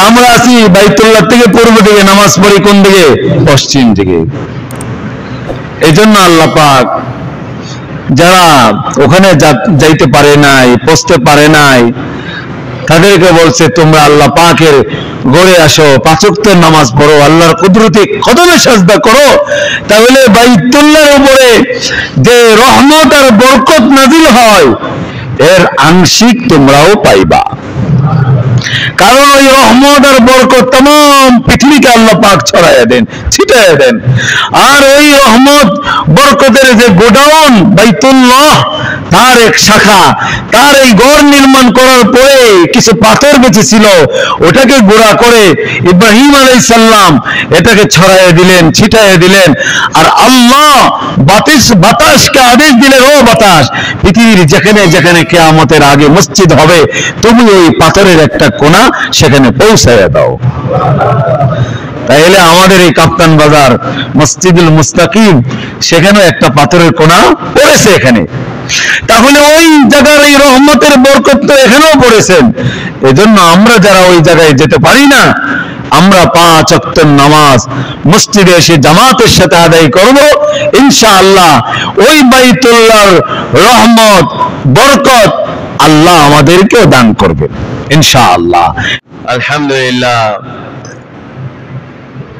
আমরা আছি বাইতুল্লাহ থেকে পূর্ব দিকে, নামাজ পড়ি কোন দিকে? পশ্চিম দিকে। এই জন্য আল্লাহ পাক যারা ওখানে যাইতে পারে নাই, পৌঁছতে পারে নাই, তাদেরকে বলছে তোমরা আল্লাহ পাকের ঘরে আসো, 5 ওয়াক্তের নামাজ পড়ো, আল্লাহর কুদরতি কদমে সাজদা করো, তাহলে বাইতুল্লাহর উপরে যে রহমত আর বরকত নাজিল হয় এর আংশিক তোমরাও পাইবা। কারণ ওই রহমত আর বরকত तमाम পৃথিবীকে আল্লাহ পাক ছড়াইয়া দেন, ছিটাইয়া দেন। আর ওই রহমত বরকতের যে গোডাউন বাইতুল্লাহ, তার এক শাখা, তার এই ঘর নির্মাণ করার পরে কিছু পাথর বেঁচে ছিল, ওটাকে গুঁড়া করে ইব্রাহিম আলাইহিস সালাম এটাকে ছড়াইয়া দিলেন, ছিটাইয়া দিলেন। আর আল্লাহ বাতাসকে আদেশ দিলেন, ও বাতাস, পৃথিবীর যেখানে যেখানে কিয়ামতের আগে মসজিদ হবে তুমি ওই পাথরের একটা কোণা সেখানে পৌঁছাইয়া দাও। তাইলে আমাদের এই কাপ্তান বাজার মসজিদুল মুস্তাকিম, সেখানে একটা পাথরের কোণা পড়েছে এখানে। তাহলে ওই জায়গার এই রহমতের বরকত তো এখানেও পড়েছেন। এজন্য আমরা যারা ওই জায়গায় যেতে পারি না, আমরা 5 ওয়াক্তের নামাজ মসজিদে এসে জামাতের সাথে আদায় করব, ইনশাআল্লাহ ওই বাইতুল্লাহর রহমত বরকত আল্লাহ আমাদেরকেও দান করবেন ইনশাআল্লাহ। আলহামদুলিল্লাহ,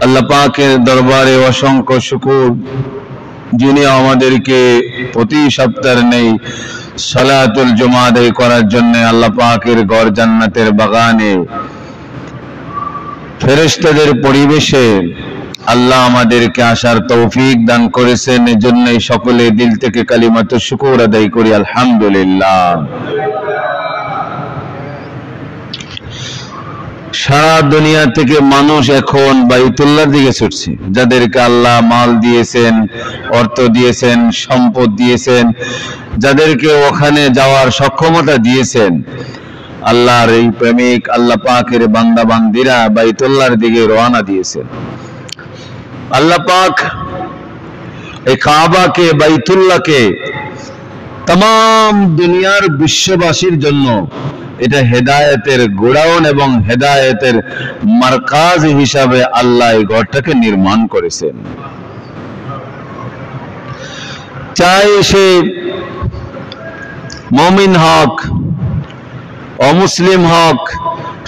আল্লাহ পাকের দরবারে অসংখ্য শুকর, যিনি আমাদেরকে প্রতি সপ্তাহে নেই সালাতুল জুমা আদায় করার জন্য আল্লাহ পাকের ঘর জান্নাতের বাগানে ফেরেশতাদের পরিবেশে আল্লাহ আমাদেরকে আসার তৌফিক দান করেছেন। এজন্য সকলে দিল থেকে কালিমাতুশ শুকর আদায় করি আলহামদুলিল্লাহ। সারা দুনিয়া থেকে মানুষ এখন বাইতুল্লাহর দিকে ছুটছে, যাদেরকে আল্লাহ মাল দিয়েছেন, অর্থ দিয়েছেন, সম্পদ দিয়েছেন, যাদেরকে ওখানে যাওয়ার সক্ষমতা দিয়েছেন। আল্লাহর এই প্রেমিক আল্লাহ পাকের বান্দা বান্দিরা বাইতুল্লাহর দিকে রওনা দিয়েছেন। আল্লাহ পাক এই কাবাকে, বাইতুল্লাহকে तमाम দুনিয়ার বিশ্ববাসীর জন্য এটা হেদায়েতের গোডাউন এবং হেদায়েতের মারকাজ হিসাবে আল্লাহ এই ঘরটাকে নির্মাণ করেছেন। চাই সে মুমিন হক, অমুসলিম হক,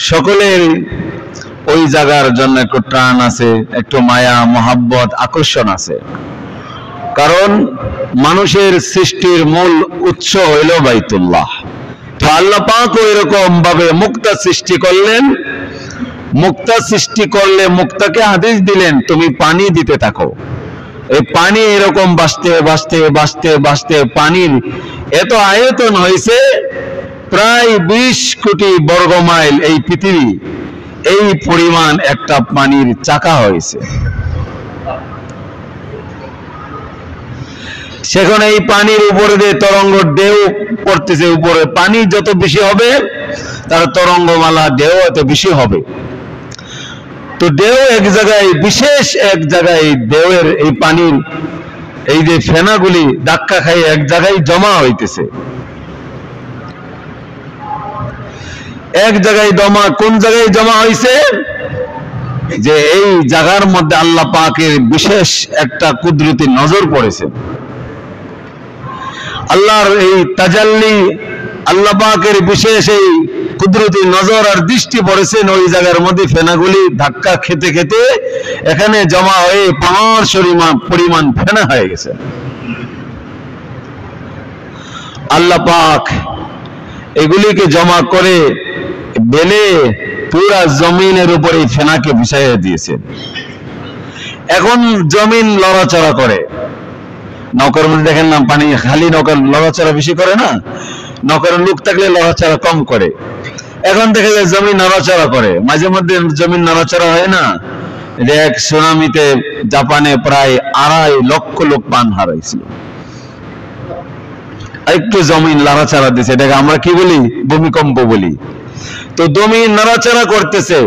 সকলের ওই জায়গার জন্য একটু টান আছে, একটু মায়া, মহাব্বত, আকর্ষণ আছে। কারণ মানুষের সৃষ্টির মূল উৎস হইল বাইতুল্লাহ। তো আল্লাহ পাক এরকম ভাবে মুক্তা সৃষ্টি করলেন। মুক্তা সৃষ্টি করলে মুক্তাকে আদেশ দিলেন তুমি পানি দিতে থাকো। এই পানি এরকম বাঁচতে বাঁচতে বাঁচতে বাঁচতে পানির এত আয়তন হয়েছে, প্রায় 20 কোটি বর্গ মাইল এই পৃথিবী, এই পরিমাণ একটা পানির চাকা হয়েছে। সেখানে এই পানির উপরে যে তরঙ্গ ঢেউ পড়তেছে, উপরে পানি যত বেশি হবে তার তরঙ্গমালা ঢেউ এত বেশি হবে। তো ঢেউ এক জায়গায়, বিশেষ এক জায়গায় ঢেউয়ের এই পানির এই যে ফেনাগুলি ধাক্কা খাই এক জায়গায় জমা হইতেছে। এক জায়গায় জমা, কোন জায়গায় জমা হয়েছে? যে এই জায়গার মধ্যে আল্লাহ পাকের বিশেষ একটা কুদরতি নজর পড়েছে। আল্লাহর এই তাজাল্লি, আল্লাহ পাকের বিশেষ এই কুদরতি নজর আর দৃষ্টি পড়েছেন ওই জায়গার মধ্যে। ফেনাগুলি ধাক্কা খেতে খেতে এখানে জমা হয়ে পাহাড় পরিমাণ ফেনা হয়ে গেছে। আল্লাহ পাক এগুলিকে জমা করে বেলে পুরা জমিনের উপরে ফেনাকে বিছাইয়া দিয়েছেন। এখন জমিন লড়াচড়া করে। নৌকার মধ্যে দেখেন না, পানি খালি নৌকার লড়াচড়া বেশি করে না, নৌকার লোক থাকলে লড়াচড়া কম করে। এখন দেখা যায় জমি নড়াচড়া করে, মাঝে মধ্যে জমিন নড়াচড়া হয় না। এক সুনামিতে জাপানে প্রায় 2.5 লক্ষ লোক প্রাণ হারাইছিল। একটু জমিন লড়াচড়া দিছে, এটাকে আমরা কি বলি? ভূমিকম্প বলি। তো জমিন নড়াচড়া করতেছে।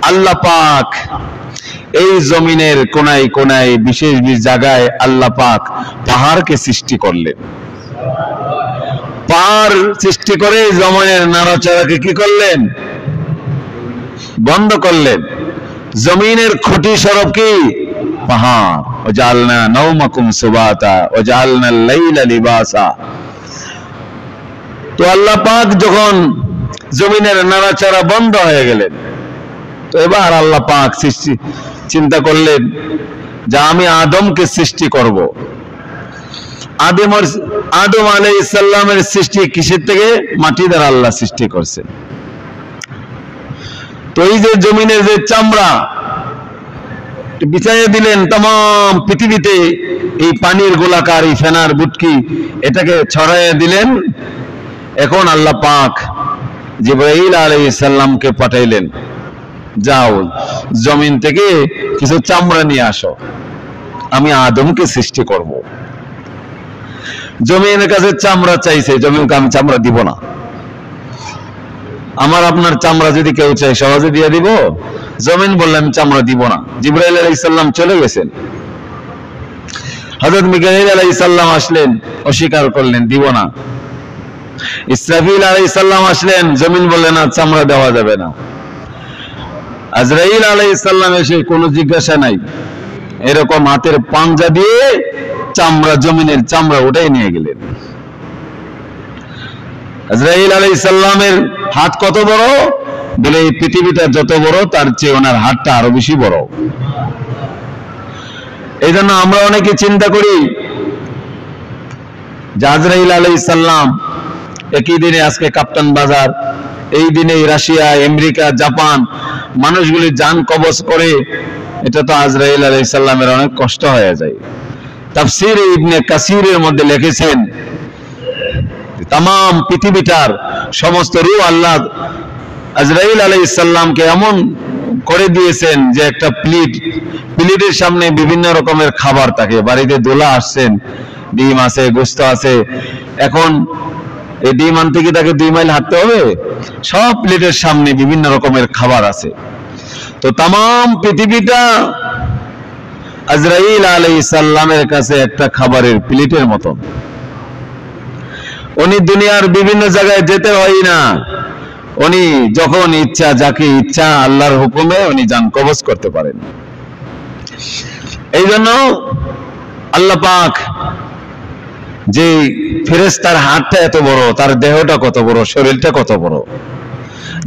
আল্লাহ পাক এই জমিনের কোনায় কোনায় বিশেষ বিশেষ জায়গায় আল্লাহ পাক পাহাড়কে সৃষ্টি করলেন। পাহাড় সৃষ্টি করে জমিনের নড়াচড়াকে কি করলেন? বন্ধ করলেন। জমিনের খুঁটি স্বরূপ কি? পাহাড়। ওয়াজআলনা নাওমাকুম সুবাতা ওয়াজআলনা আল-লাইলা লিবাসা। তো আল্লাহ পাক যখন জমিনের নাড়াচাড়া বন্ধ হয়ে গেলেন, তো এবার আল্লাহ পাক চিন্তা করলেন যে আমি আদমকে সৃষ্টি করব। আদম আলাইহিস সালামের সৃষ্টি কিসের থেকে? মাটি দ্বারা আল্লাহ সৃষ্টি করছেন। তো এই যে জমিনের যে চামড়া বিছাইয়ে দিলেন তাম পৃথিবীতে, এই পানির গোলাকার এই ফেনার বুটকি এটাকে ছড়াইয়ে দিলেন। এখন আল্লাহ পাক জিবরাইল আলাইহিস সালামকে পাঠাইলেন, যাও জমিন থেকে কিছু চামড়া নিয়ে আসো, আমি আদমকে সৃষ্টি করব। জমিনের কাছে চামড়া চাইছে, জমিনকে আমি চামড়া দিব না। আমার আপনার চামড়া যদি কেউ চাই সহজে দিয়ে দিব? জমিন বললেন চামড়া দিব না। জিবরাইল আলাইহিস সালাম চলে গেছেন। হযরত মিকাঈল আলাইহিস সালাম আসলেন, অস্বীকার করলেন, দিব না। ইসরাফিল আলাইহিস সালাম আসলেন, জমিন বললেন না, চামড়া দেওয়া যাবে না। আজরাইল আলাইহিস সালাম এসে কোনো জিজ্ঞাসা নাই, এরকম হাতের পাঞ্জা দিয়ে চামড়া, জমিনের চামড়া ওটাই নিয়ে গেলেন। আজরাইল আলাইহিস সালামের হাত কত বড়? বলে এই পৃথিবীটা যত বড় তার চেয়ে ওনার হাতটা আরো বেশি বড়। এই জন্য আমরা অনেকে চিন্তা করি যে আজরাইল আলাইহিস সালাম একই দিনে আজকে কাপ্তান বাজার, এই দিনে রাশিয়া, আমেরিকা, জাপান মানুষগুলি জান কবজ করে, এটা তো আজরাইল আলাইহিস সালামের অনেক কষ্ট হয়ে যায়। তাফসীর ইবনে কাসিরের মধ্যে লিখেছেন তাম পৃথিবীটার সমস্ত রূহ আল্লাহ আজরাইল আলাইহিস সালামকে এমন করে দিয়েছেন যে একটা প্লেটের সামনে বিভিন্ন রকমের খাবার থাকে। বাড়িতে দোলা আসছেন, ডিম আছে, গোশত আছে। এখন এই ডিম আনতে কি তাকে 2 মাইল হাঁটতে হবে? সব প্লেটের সামনে বিভিন্ন রকমের খাবার আছে। তো তাম পৃথিবীটা আজরাইল আলাইহিস সালামের কাছে একটা খাবারের প্লেটের মতন। উনি দুনিয়ার বিভিন্ন জায়গায় যেতে হয় না, উনি যখন ইচ্ছা, যাকে ইচ্ছা আল্লাহর হুকুমে উনি জান কবজ করতে পারেন। এই জন্য আল্লাহ পাক যে ফেরেশতার হাতটা এত বড়, তার দেহটা কত বড়, শরীরটা কত বড়,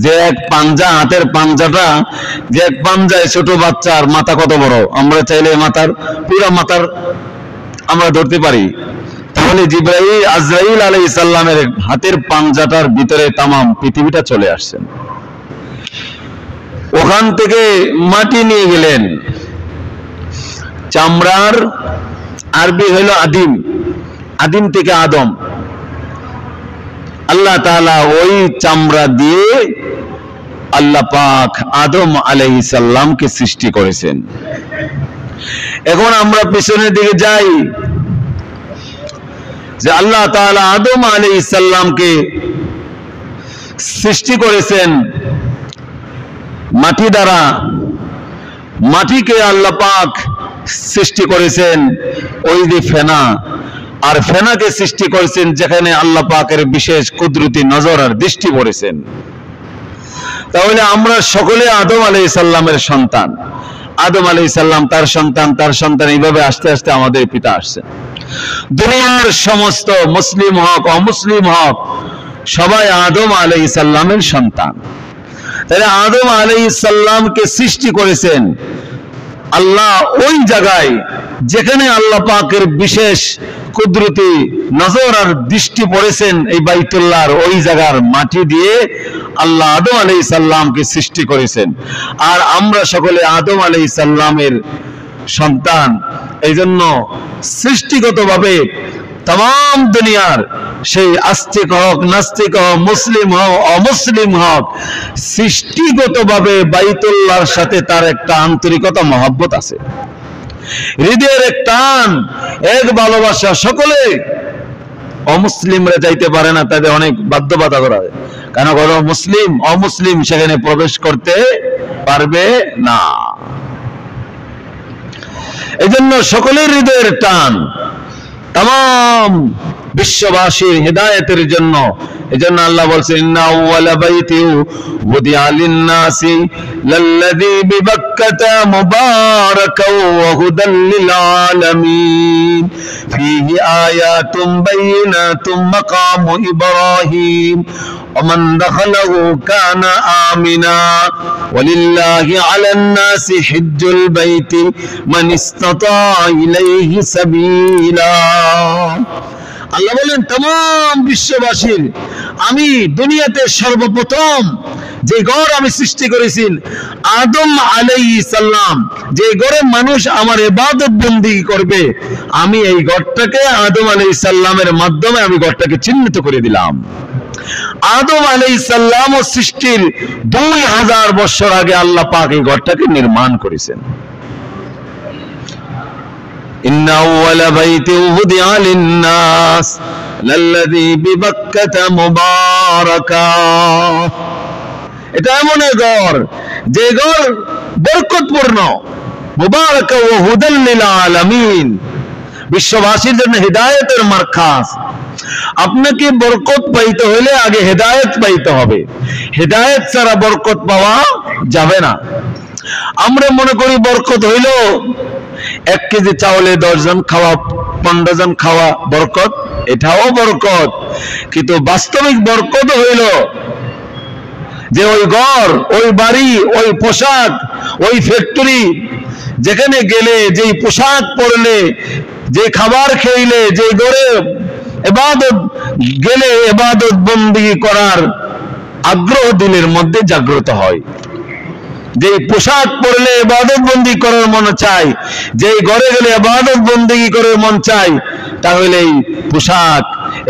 যে এক পাঞ্জা, হাতের পাঞ্জাটা, যে এক পাঞ্জায় ছোট বাচ্চার মাথা কত বড়, আমরা চাইলে পুরা মাথার আমরা ধরতে পারি। তাহলে আজরাইল আলাইহিস সালামের হাতের পাঞ্জাটার ভিতরে তাম পৃথিবীটা চলে আসছেন। ওখান থেকে মাটি নিয়ে গেলেন। চামড়ার আরবি হলো আদিম, আদিম থেকে আদম। আল্লাহ তাআলা ওই চামড়া দিয়ে আল্লাহ পাক আদম আলাইহিস সালামকে সৃষ্টি করেছেন। এখন আমরা পিছনের দিকে যাই যে আল্লাহ তাআলা আদম আলাইহিস সালামকে সৃষ্টি করেছেন মাটি দ্বারা। মাটিকে আল্লাহ পাক সৃষ্টি করেছেন ওই যে ফেনা, আর ফেনাকে সৃষ্টি করেছেন যেখানে আল্লাহ পাকের বিশেষ কুদরতি নজর আর দৃষ্টি পড়েছেন। তাহলে আমরা সকলে আদম আলাইহিস সালামের সন্তান। আদম আলাইহিস সালাম তার সন্তান, তার সন্তান, এইভাবে আস্তে আস্তে আমাদের পিতা আসছেন। দুনিয়ার সমস্ত মুসলিম হক অমুসলিম হক সবাই আদম আলাইহিস সালামের সন্তান। তাহলে আদম আলাইহিস সালামকে সৃষ্টি করেছেন আল্লাহ ওই জায়গায় যেখানে আল্লাহ পাকের বিশেষ কুদরতি নজর আর দৃষ্টি পড়েছেন, এই বাইতুল্লাহর ওই জায়গার মাটি দিয়ে আল্লাহ আদম আলাইহিস সালামকে সৃষ্টি করেছেন। আর আমরা সকলে আদম আলাইহিস সালামের সন্তান। এই জন্য সৃষ্টিগতভাবে তাম দুনিয়ার সেই আস্তিক হোক, নাস্তিক হোক, মুসলিম হোক, অমুসলিম হোক, সৃষ্টিগতভাবে বাইতুল্লাহর সাথে তার একটা আন্তরিকতা, মহব্বত আছে, হৃদয়ের এক টান, এক ভালোবাসা। সকলে অমুসলিমরা যাইতে পারে না, তাদের অনেক বাধ্য বাধা করা হয়। কেন? কোনো মুসলিম অমুসলিম সেখানে প্রবেশ করতে পারবে না। এই জন্য সকলের হৃদয়ের টান, তাম বিশ্ববাসীর হেদায়েতের জন্য। এজন্য আল্লাহ বলছেন ইন্না আউওয়ালা বাইতি উদিআ লিন-নাসি লাল্লাযী বিবাক্কাতা মুবারাকাও ওয়া হুদাল লিল আলামিন ফীহি আয়াতুম বাইয়িনাতুম মাকামু ইব্রাহিম ومن دخله كان آمنا ولله على الناس حج البيت من استطاع إليه سبيلا। আল্লাহ বলেন तमाम বিশ্ববাসীর আমি দুনিয়াতে সর্বপ্রথম যে ঘর আমি সৃষ্টি করেছি আদম আলাইহিস সালাম, যে ঘরে মানুষ আমার ইবাদত বندگی করবে, আমি এই ঘরটাকে আদম আলাইহিস সালামের মাধ্যমে আমি ঘরটাকে চিহ্নিত করে দিলাম। আদম আলাইহিস সালাম ও সৃষ্টির 2000 বছর আগে আল্লাহ পাক এই ঘরটাকে নির্মাণ করেছেন। ইন্না আউওয়ালা বাইতি উদিআ লিন-নাস লাল্লাযী বিবাক্কাতা মুবারাকা, এটা এমন এক ঘর যে ঘর বরকতপূর্ণ, মুবারাকা ওয়া হুদাল লিল আলামিন, বিশ্ববাসীর জন্য হিদায়াতের মার্কাজ। আপনাকে বরকত পাইতে হলে আগে হেদায়েত পাইতে হবে, হেদায়েত ছাড়া বরকত পাওয়া যাবে না। আমরা মনে করি বরকত হইল 1 কেজি চাউলে 10 জন খাওয়া, 15 জন খাওয়া বরকত, এটাও বরকত। কিন্তু বাস্তবিক বরকত হইল যে ওই ঘর, ওই বাড়ি, ওই পোশাক, ওই ফ্যাক্টরি যেখানে গেলে, যেই পোশাক পরলে, যে খাবার খেইলে, যে ঘরে ইবাদত গেলে ইবাদত বندگی করার আগ্রহ দিলের মধ্যে জাগ্রত হয়, যে পোশাক পরলে ইবাদত বندگی করার মন চায়, যে ঘরে গেলে ইবাদত বندگی করার মন চায়, তাহলে এই পোশাক,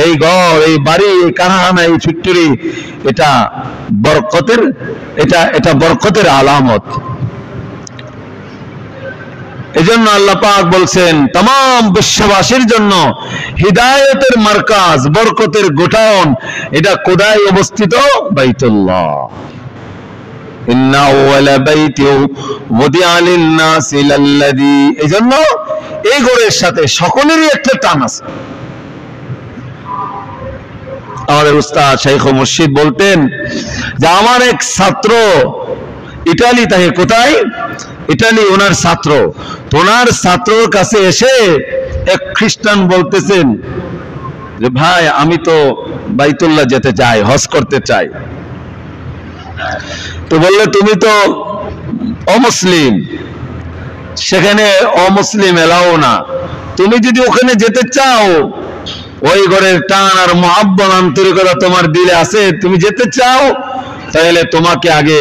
এই ঘর, এই বাড়ি, এই কারখানা, এই ফ্যাক্টরি এটা বরকতের, এটা বরকতের আলামত। এজন্য আল্লাহ পাক বলছেন तमाम বিশ্ববাসীর জন্য হিদায়াতের মার্কাজ, বরকতের গোটাউন এটা কোথায় অবস্থিত? বাইতুল্লাহ। ইন্না আউওয়ালা বাইতি উদিআ লিন-নাসি লাল্লাযী, এজন্য এই ঘরের সাথে সকলেরই একটা টান আছে। আমাদের উস্তাদ শাইখ মুর্শিদ বলতেন যে আমার এক ছাত্র ইতালি থাকে, কোথায়? ইতালি, ওনার ছাত্র। তো ওনার ছাত্রর কাছে এসে এক খ্রিস্টান বলতেছেন যে ভাই আমি তো বাইতুল্লাহ যেতে চাই, হজ করতে চাই। তো বললে তুমি তো অমুসলিম, সেখানে অমুসলিম এলাও না, তুমি যদি ওখানে যেতে চাও, ওই ঘরের টান আর মহাব্বত আন্তরিকতা তোমার দিলে আছে, তুমি যেতে চাও, তাহলে তোমাকে আগে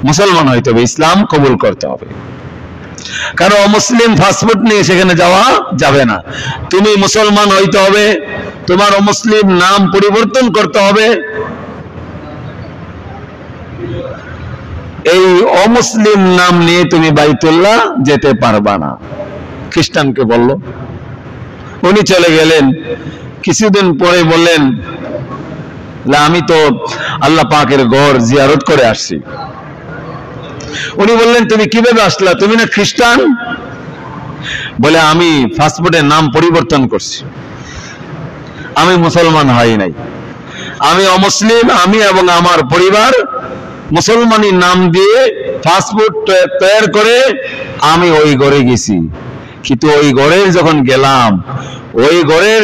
মুসলমান হইতে হবে, ইসলাম কবুল করতে হবে। কারণ অমুসলিম পাসপোর্ট নিয়ে সেখানে যাওয়া যাবে না, তুমি মুসলমান হইতে হবে, তোমার অমুসলিম নাম পরিবর্তন করতে হবে। এই অমুসলিম নাম নিয়ে তুমি বাইতুল্লাহ যেতে পারবা না, খ্রিস্টানকে বলল। উনি চলে গেলেন, কিছুদিন পরে বললেন আমি তো আল্লাহ পাকের ঘর জিয়ারত করে আসছি। উনি বললেন তুমি কিভাবে আসলা, তুমি না খ্রিস্টান? বলে আমি পাসপোর্টের নাম পরিবর্তন করছি, আমি মুসলমান হই নাই, আমি অমুসলিম, আমি এবং আমার পরিবার মুসলমানি নাম দিয়ে পাসপোর্ট তৈরি করে আমি ওই ঘরে গেছি। কিন্তু ওই ঘরের যখন গেলাম, ওই ঘরের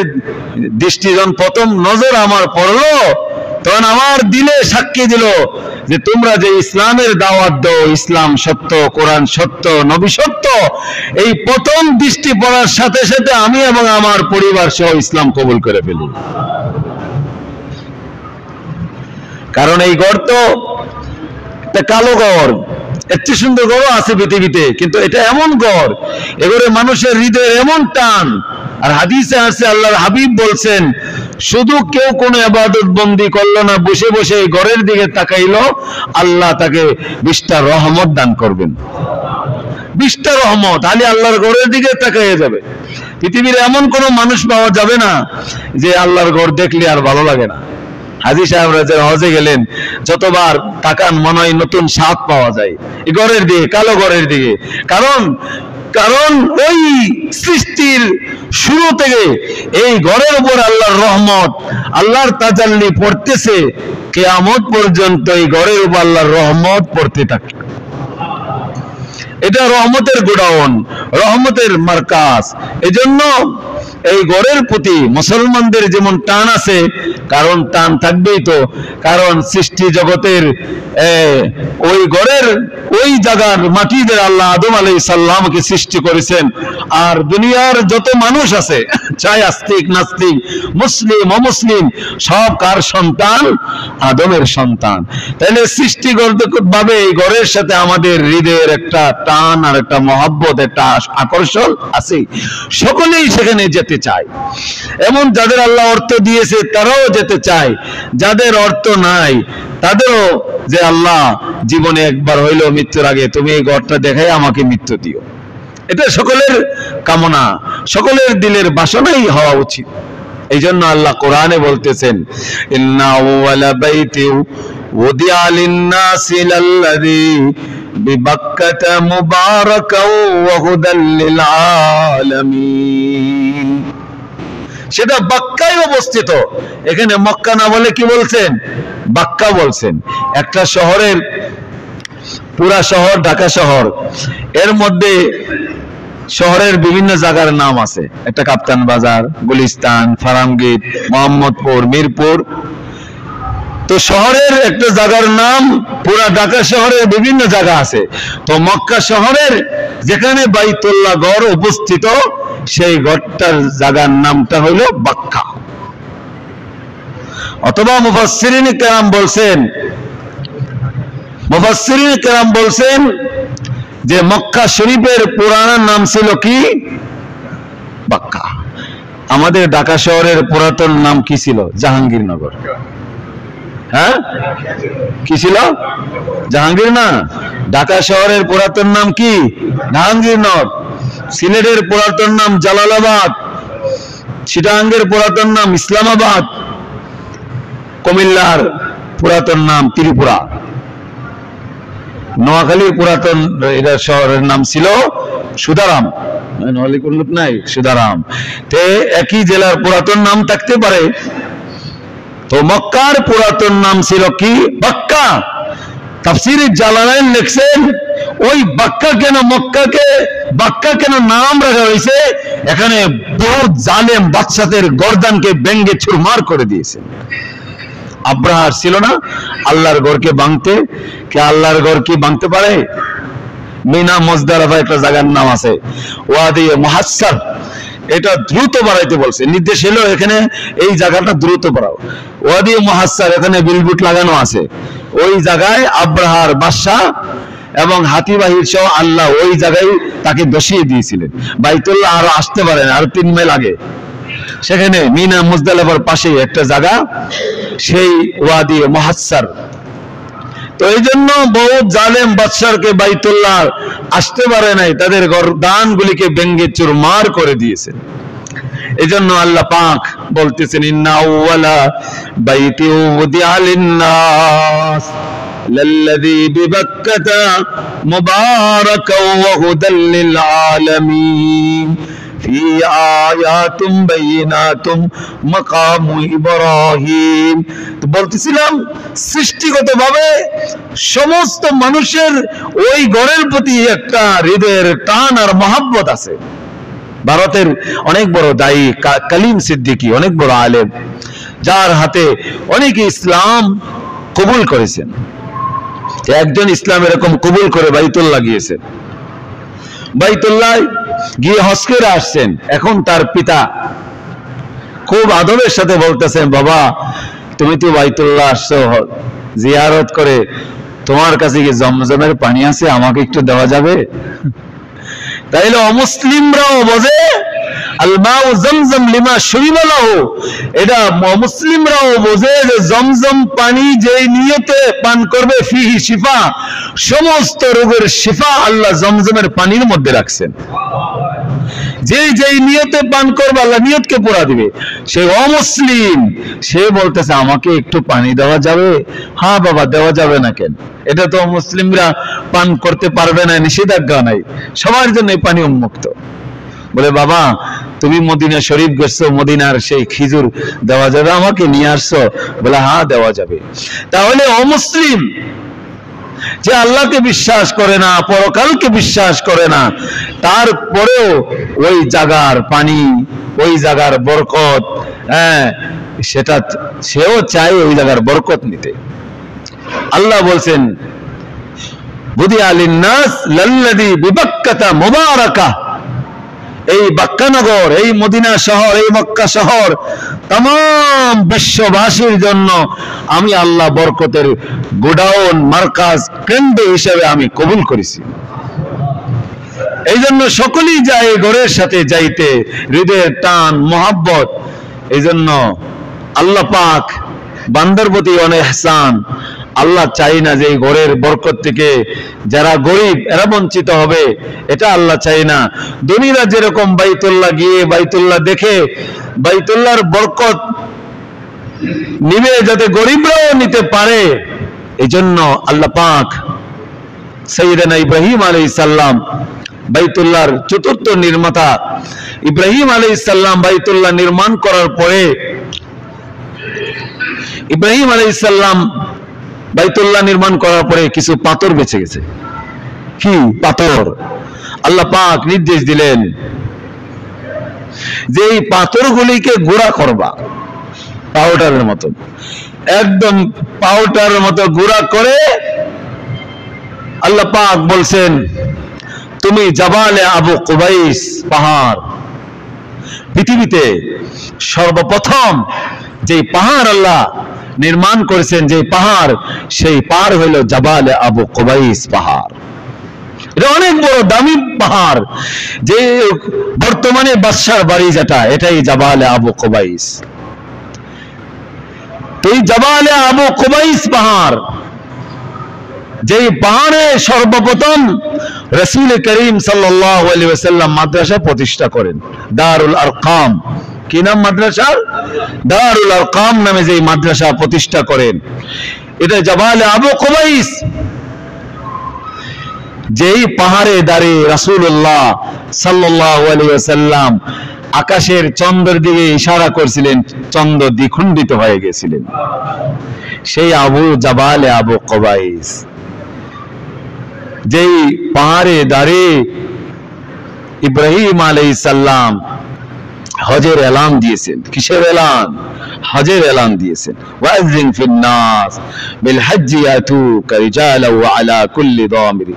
দৃষ্টি যখন প্রথম নজর আমার পড়লো, তখন আমার দিলে সাক্ষী দিল যে তোমরা যে ইসলামের দাওয়াত দাও, ইসলাম সত্য, কোরআন সত্য, নবী সত্য, এই প্রথম দৃষ্টি পড়ার সাথে সাথে আমি এবং আমার পরিবার সহ ইসলাম কবুল করে ফেলি। কারণ এই ঘর তো একটা কালো ঘর, এর চেয়ে সুন্দর ঘরও আছে পৃথিবীতে, কিন্তু এটা এমন ঘর, এগুলো মানুষের হৃদয়ে এমন টান। আর হাদিসে আছে আল্লাহর হাবিব বলছেন শুধু কেউ কোনো ইবাদত বন্দি করলো না, বসে বসে ঘরের দিকে তাকাইলো, আল্লাহ তাকে 20টা রহমত দান করবেন। 20টা রহমত আলী আল্লাহর ঘরের দিকে তাকাইয়ে যাবে। পৃথিবীর এমন কোন মানুষ পাওয়া যাবে না যে আল্লাহর ঘর দেখলে আর ভালো লাগে না। হাজী সাহেবরা যারা হজে গেলেন, যতবার তাকান মনে হয় নতুন স্বাদ পাওয়া যায় এই ঘরের দিকে, কালো ঘরের দিকে। কারণ কারণ ওই সৃষ্টির শুরু থেকে এই ঘরের উপর আল্লাহর রহমত, আল্লাহর তাজাল্লি পড়তেছে, কিয়ামত পর্যন্ত এই ঘরের উপর আল্লাহর রহমত পড়তে থাকে। এটা রহমতের গোডাউন, রহমতের মার্কাজ। এজন্য এই ঘরের প্রতি মুসলমানদের যেমন টান আছে, কারণ টান থাকবেই তো, কারণ সৃষ্টি জগতের ওই ঘরের ওই জায়গার মাটিদের আল্লাহ আদম আলাইহিস সালামকে সৃষ্টি করেছেন। আর দুনিয়ার যত মানুষ আছে, চাই আস্তিক নাস্তিক, মুসলিম অমুসলিম, সব কার সন্তান? আদমের সন্তান। তাহলে সৃষ্টিগত ভাবে এই ঘরের সাথে আমাদের হৃদয়ের একটা টান আর একটা মহব্বত, একটা আকর্ষণ আছে। সকলেই সেখানে যেতে চায়। এমন যাদের আল্লাহ অর্থ দিয়েছে তারাও যেতে চায়, যাদের অর্থ নাই তাদেরও যে আল্লাহ জীবনে একবার হইলো মৃত্যুর আগে তুমি এই ঘরটা দেখাই আমাকে মৃত্যু দিও, এটা সকলের কামনা, সকলের দিলের বাসনাই হওয়া উচিত। এই জন্য আল্লাহ কোরআনে বলতেছেন, ইন্না আউওয়ালা বাইতি উদিআ লিন-নাসি লাল্লাযী বিবাক্কাতা মুবারাকাও ওয়া হুদাল লিল আলামিন। সেটা বাক্কায় অবস্থিত। এখানে মক্কা না বলে কি বলছেন? বাক্কা বলছেন। একটা শহরের, পুরা শহর ঢাকা শহর, এর মধ্যে শহরের বিভিন্ন জায়গার নাম আছে। একটা কাপ্তান বাজার, গুলিস্তান, ফারামগেট, মোহাম্মদপুর, মিরপুর। তো শহরের একটা জায়গার নাম, পুরা ঢাকা শহরের বিভিন্ন জায়গা আছে। তো মক্কা শহরের যেখানে বাইতুল্লাহ ঘর অবস্থিত, সেই ঘরটার জায়গার নামটা হইল বাক্কা। অথবা মুফাসসিরিন কেরাম বলছেন যে মক্কা শরীফের পুরানো নাম ছিল কি? বাক্কা। আমাদের ঢাকা শহরের পুরাতন নাম কি ছিল? জাহাঙ্গীরনগর। হ্যাঁ, কি ছিল? জাহাঙ্গীর না, ঢাকা শহরের পুরাতন নাম কি? জাহাঙ্গীরনগর। সিলেটের পুরাতন নাম জালালাবাদ, চিটাগাঙ্গের পুরাতন নাম ইসলামাবাদ, কুমিল্লার পুরাতন নাম ত্রিপুরা, নোয়াখালীর পুরাতন এটা শহরের নাম ছিল সুদারাম, নাই সুদারাম। তে একই জেলার পুরাতন নাম থাকতে পারে। তো মক্কার পুরাতন নাম ছিল কি? বাক্কা। তাফসীরে জালালাইন লিখছেন, ওই বাক্কা কেন, মক্কাকে বাক্কা কেন নাম রাখা হয়েছে? এখানে বহু জালেম বাদশাদের গর্দানকে ব্যঙ্গে চুরমার করে দিয়েছেন। আব্রাহার ছিল না আল্লাহর ঘরকে ভাঙতে? কে আল্লাহর ঘর কি ভাঙতে পারে? মিনা মুজদালিফা একটা জায়গার নাম আছে, ওয়াদি মুহাসসার। এটা দ্রুত বাড়াইতে বলছে, নির্দেশ এলো এখানে এই জায়গাটা দ্রুত বাড়াও। ওয়াদি মুহাসসার, এখানে বিলবুট লাগানো আছে। ওই জায়গায় আব্রাহার বাদশা এবং হাতিবাহির সহ আল্লাহ ওই জায়গায় তাকে বসিয়ে দিয়েছিলেন। বাইতুল্লাহ আরো আসতে পারেন, আরো 3 মাইল আগে। সেখানে মিনা মুজদালিফার পাশে একটা জায়গা, সেই ওয়াদি মুহাসসার। তো এই জন্য বহু জালেম বাদশাকে বাইতুল্লাহ আসতে পারে নাই, তাদের গর্দানগুলিকে ব্যঙ্গে চুরমার করে দিয়েছেন। এই জন্য আল্লাহ পাক বলতেছেন, ইন্না আউওয়ালা বাইতি উদিআ লিন-নাস লাল্লাযী বিবাক্কাতা মুবারাকাও ওয়া হুদাল লিল আলামিন ফি আয়াতুম বাইয়িনাতুম মাকামু ইব্রাহিম। তো বলতেছিলাম, সৃষ্টিগতভাবে সমস্ত মানুষের ওই ঘরের প্রতি একটা হৃদয়ের টান আর মহব্বত আছে। ভারতের অনেক বড় দায়ী কালিম সিদ্দিকী, অনেক বড় আলেম, যার হাতে অনেকে ইসলাম কবুল করেছেন। একজন ইসলাম এরকম কবুল করে বাইতুল্লাহ গিয়েছেন। বাইতুল্লাহ গিয়ে হজ করে আসছেন। এখন তার পিতা খুব আদরের সাথে বলতেছেন, বাবা তুমি তো বাইতুল্লাহ আসছো জিয়ারত করে, তোমার কাছে কি জমজমের পানি আছে? আমাকে একটু দেওয়া যাবে? তাইলে অমুসলিমরাও বোঝে আল মাউ জমজম লিমা শুরিবা লাহু। এটা মুসলিমরাও বোঝে যে জমজম পানি যেই নিয়তে পান করবে ফিহি শিফা, সমস্ত রোগের শিফা আল্লাহ জমজমের পানির মধ্যে রাখছেন। যেই নিয়তে পান করবে আল্লাহ নিয়তকে পুরা দিবে। সে অমুসলিম, সে বলতেছে আমাকে একটু পানি দেওয়া যাবে? হ্যাঁ বাবা, দেওয়া যাবে না কেন? এটা তো মুসলিমরা পান করতে পারবে না, নিষেধাজ্ঞা নাই, সবার জন্য পানি উন্মুক্ত। বলে বাবা তুমি মদিনা শরীফ গেছো, মদিনার সেই খিজুর দেওয়া যাবে আমাকে, নিয়ে আসছো? বলে হ্যাঁ দেওয়া যাবে। তাহলে অমুসলিম যে আল্লাহকে বিশ্বাস করে না, পরকালকে বিশ্বাস করে না, তারপরেও ওই জায়গার পানি, ওই জায়গার বরকত, সেটা সেও চায় ওই জায়গার বরকত নিতে। আল্লাহ বলছেন বুদিয়া লিন্নাস লাল্লাযী বিবাক্কাতা মুবারাকা, এই বাক্কানগর, এই মদিনা শহর, এই মক্কা শহর तमाम বিশ্ববাসীর জন্য আমি আল্লাহ বরকতের গোডাউন, মার্কাজ, কেন্দ্র হিসেবে আমি কবুল করেছি। এই জন্য সকলেই যায় ঘরের সাথে যাইতে, হৃদয়ের টান মোহাব্বত। এই জন্য আল্লাহ পাক বান্দার প্রতি অনেক ইহসান। আল্লাহ চাই না যে এই ঘরের বরকত থেকে যারা গরিব এরা বঞ্চিত হবে, এটা আল্লাহ চাই না। দুনিয়া যেরকম বাইতুল্লাহ গিয়ে বাইতুল্লাহ দেখে বাইতুল্লাহর বরকত নিবে যাতে গরিবরাও নিতে পারে, এই জন্য আল্লাহ পাক সাইয়েদনা ইব্রাহিম আলাইহিস সালাম, বাইতুল্লাহর চতুর্থ নির্মাতা ইব্রাহিম আলাইহিস সালাম বাইতুল্লাহ নির্মাণ করার পরে ইব্রাহিম আলাইহিস সালাম বাইতুল্লাহ নির্মাণ করার পরে কিছু পাথর বেঁচে গেছে। কি পাথর? আল্লাহ পাক নির্দেশ দিলেন যে এই পাথরগুলিকে গুঁড়া করবা, পাউডারের মতো, একদম পাউডারের মতো গুঁড়া করে আল্লাহ পাক বলছেন তুমি জাবালে আবু কুবাইস পাহাড়, পৃথিবীতে সর্বপ্রথম যে পাহাড় আল্লাহ নির্মাণ করেছেন, যে পাহাড়, সেই পাহাড় হইল জাবালে আবু কুবাইস পাহাড়। এটা অনেক বড় দামি পাহাড়, যে বর্তমানে বাদশার বাড়ি যেটা, এটাই জাবালে আবু কুবাইস। তো এই জাবালে আবু কুবাইস পাহাড়, যেই পাহাড়ে সর্বপ্রথম রাসূল করিম সাল্লাল্লাহু আলাইহি ওয়াসাল্লাম মাদ্রাসা প্রতিষ্ঠা করেন, দারুল আরকাম। কি নাম মাদ্রাসার? দারুল আরকাম নামে যে মাদ্রাসা প্রতিষ্ঠা করেন, এটা জাবালে আবু কুবাইস। যেই পাহাড়ে দাঁড়িয়ে রাসূলুল্লাহ সাল্লাল্লাহু আলাইহি ওয়াসাল্লাম আকাশের চন্দ্রের দিকে ইশারা করছিলেন, চন্দ্র দ্বিখণ্ডিত হয়ে গেছিলেন, সেই আবু জাবালে আবু কুবাইস। যেই পাহাড়ে দাঁড়িয়ে ইব্রাহিম আলাইহিস সালাম হজের এলান দিয়েছেন। কিসের এলান? হজের এলান দিয়েছেন। ওয়াজিন ফিন নাস বিল হজ্জি ইয়াতুকা রিজালান ওয়া আলা কুল্লি দামির,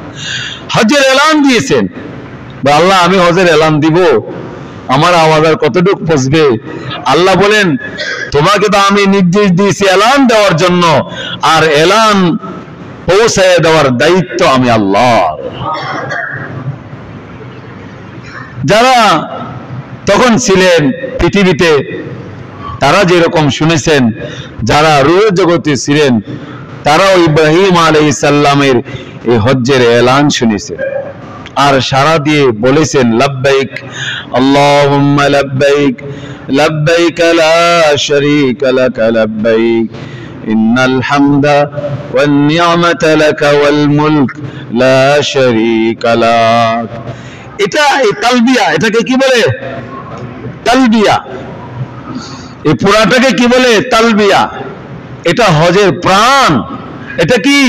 হজের এলান দিয়েছেন। আল্লাহ আমি হজের এলান দিব, আমার আওয়াজ আর কতটুকু পৌঁছবে? আল্লাহ বলেন তোমাকে তো আমি নির্দেশ দিয়েছি এলান দেওয়ার জন্য, আর এলান পৌঁছায় দেওয়ার দায়িত্ব আমি আল্লাহ। যারা তখন ছিলেন পৃথিবীতে, তারা যেরকম শুনেছেন, যারা রূহের জগতে ছিলেন, তারাও ইব্রাহিম আলাইহিস সালামের এই হজ্জের এলান শুনেছেন, আর সারা দিয়ে বলেছেন লাব্বাইক আল্লাহুম্মা লাব্বাইক লাব্বাইক লা শারীকা লাক লাব্বাইক ইন্নাল হামদা ওয়ান নি'মাতা লাক ওয়াল মুলক লা শারীকা লাক। এটা এই তালবিয়া, এটাকে কি বলে? তালবিয়া। এই পুরাটাকে কি বলে? তালবিয়া। এটা হজের প্রাণ। এটা কি?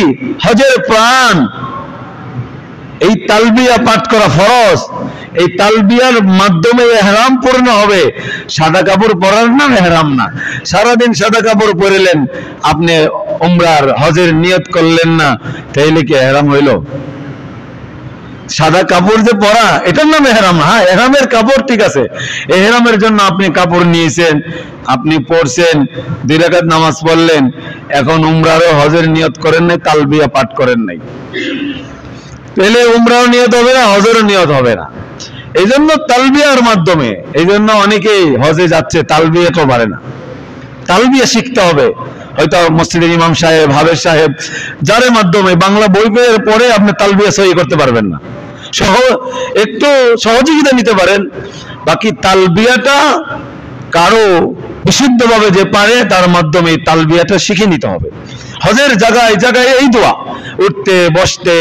হজের প্রাণ। এই তালবিয়া পাঠ করা ফরজ। এই তালবিয়ার মাধ্যমে ইহরাম পূর্ণ হবে। সাদা কাপড় পরার নাম ইহরাম না। সারাদিন সাদা কাপড় পরলেন, আপনি উমরার হজের নিয়ত করলেন না, তাইলে কি ইহরাম হইল? সাদা কাপড় যে পরা, এটার নাম ইহরাম না। হ্যাঁ, ইহরামের কাপড় ঠিক আছে, ইহরামের জন্য আপনি কাপড় নিয়েছেন, আপনি পড়ছেন, 2 রাকাত নামাজ পড়লেন, এখন উমরারও হজের নিয়ত করেন নাই, তালবিয়া পাঠ করেন নাই, তাহলে উমরাও নিয়ত হবে না, হজেরও নিয়ত হবে না। এই জন্য তালবিয়ার মাধ্যমে, এই জন্য অনেকেই হজে যাচ্ছে, তালবিয়া তো পারে না। তালবিয়া শিখতে হবে। হয়তো মসজিদের ইমাম সাহেব, হাফেজ সাহেব, যার মাধ্যমে বাংলা বই পড়ে আপনি তালবিয়া সহি করতে পারবেন না। একটু সহযোগিতা নিতে পারেন। বাকি তালবিয়াটা কারো বিশুদ্ধভাবে যে পারে তার মাধ্যমে তালবিয়াটা শিখে নিতে হবে। হজের জায়গায় জায়গায় এই দোয়া, উঠতে বসতে,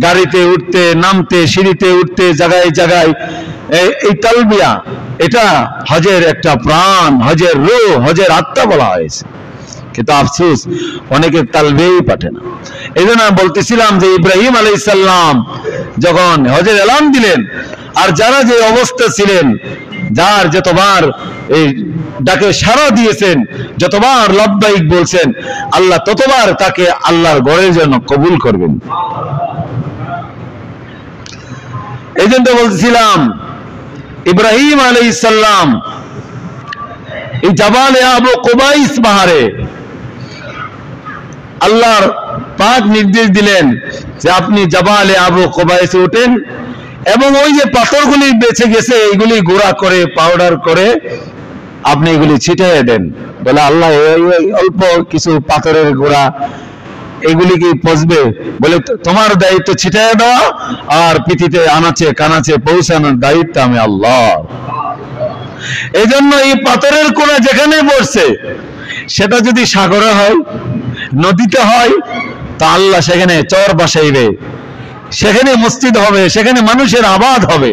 গাড়িতে উঠতে নামতে, সিঁড়িতে উঠতে, জায়গায় জায়গায় এই তালবিয়া, এটা হজের একটা প্রাণ, হজের রূহ, হজের আত্মা বলা হয়েছে। কিন্তু আফসোস অনেকে তালবিয়াই পাঠে না। এই জন্য আমি বলতেছিলাম যে ইব্রাহিম আলাইহিস সালাম যখন হজের এলান দিলেন, আর যারা যে অবস্থা ছিলেন, যার যতবার এই ডাকে সাড়া দিয়েছেন, যতবার লব্বাইক বলছেন, আল্লাহ ততবার তাকে আল্লাহর ঘরের জন্য কবুল করবেন। এই জন্য বলছিলাম ইব্রাহিম আলাইহিস সালাম এই জাবালে আবু কুবাইস পাহাড়ে আল্লাহর পাক নির্দেশ দিলেন যে আপনি জাবালে আবু কুবাইসে উঠেন এবং ওই যে পাথরগুলি বেঁচে গেছে এইগুলি গুঁড়া করে পাউডার করে আপনি এগুলি ছিটিয়ে দেন। বলে আল্লাহ অল্প কিছু পাথরের গুঁড়া এগুলি কি পচবে? বলে তোমার দায়িত্ব ছিটিয়ে দেওয়া আর পৃথিবীতে আনাচে কানাচে পৌঁছানোর দায়িত্ব আমি আল্লাহ। এই জন্য এই পাথরের কোণা যেখানে পড়ছে সেটা যদি সাগরে হয়, নদীতে হয়, তা আল্লাহ সেখানে চর বসাইবে, সেখানে মসজিদ হবে, সেখানে মানুষের আবাদ হবে।